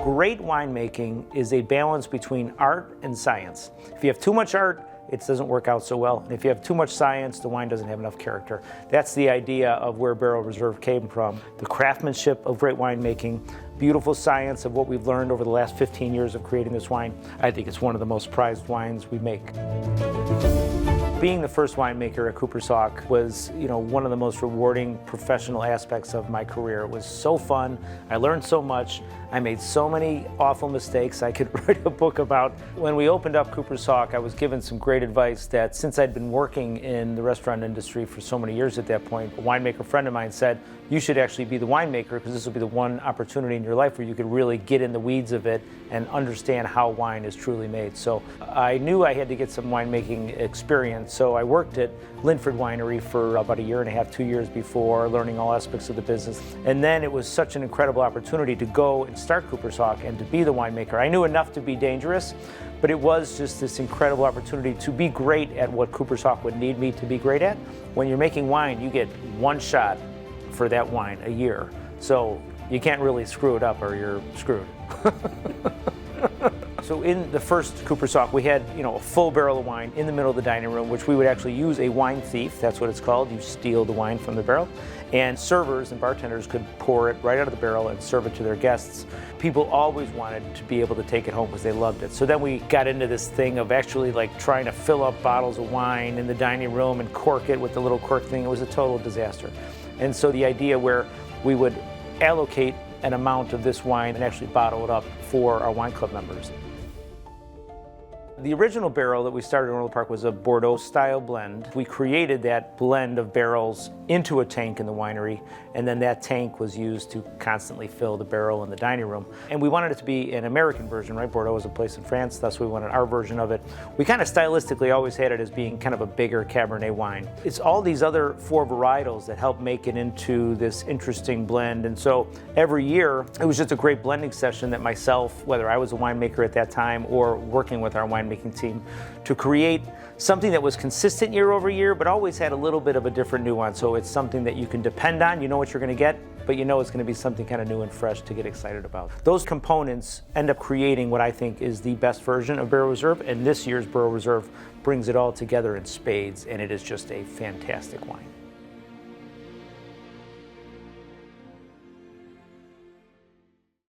Great winemaking is a balance between art and science. If you have too much art, it doesn't work out so well. And if you have too much science, the wine doesn't have enough character. That's the idea of where Barrel Reserve came from. The craftsmanship of great winemaking, beautiful science of what we've learned over the last 15 years of creating this wine. I think it's one of the most prized wines we make. Being the first winemaker at Cooper's Hawk was, one of the most rewarding professional aspects of my career. It was so fun. I learned so much. I made so many awful mistakes I could write a book about. When we opened up Cooper's Hawk, I was given some great advice that since I'd been working in the restaurant industry for so many years at that point, a winemaker friend of mine said, you should actually be the winemaker because this will be the one opportunity in your life where you could really get in the weeds of it and understand how wine is truly made. So I knew I had to get some winemaking experience. So I worked at Linford Winery for about 1.5 years, 2 years before, learning all aspects of the business. And then it was such an incredible opportunity to go and start Cooper's Hawk and to be the winemaker. I knew enough to be dangerous, but it was just this incredible opportunity to be great at what Cooper's Hawk would need me to be great at. When you're making wine, you get one shot for that wine a year. So you can't really screw it up or you're screwed. So in the first Cooper's Hawk, we had, a full barrel of wine in the middle of the dining room, which we would actually use a wine thief. That's what it's called. You steal the wine from the barrel. And servers and bartenders could pour it right out of the barrel and serve it to their guests. People always wanted to be able to take it home because they loved it. So then we got into this thing of actually trying to fill up bottles of wine in the dining room and cork it with the little cork thing. It was a total disaster. And so the idea where we would allocate an amount of this wine and actually bottle it up for our wine club members. The original barrel that we started in Orland Park was a Bordeaux-style blend. We created that blend of barrels into a tank in the winery, and then that tank was used to constantly fill the barrel in the dining room. And we wanted it to be an American version, right? Bordeaux was a place in France, thus we wanted our version of it. We kind of stylistically always had it as being kind of a bigger Cabernet wine. It's all these other 4 varietals that help make it into this interesting blend. And so every year, it was just a great blending session that myself, whether I was a winemaker at that time or working with our winemaking team, to create something that was consistent year over year, but always had a little bit of a different nuance. So it's something that you can depend on, you know what you're going to get, but you know it's going to be something kind of new and fresh to get excited about. Those components end up creating what I think is the best version of Barrel Reserve, and this year's Barrel Reserve brings it all together in spades, and it is just a fantastic wine.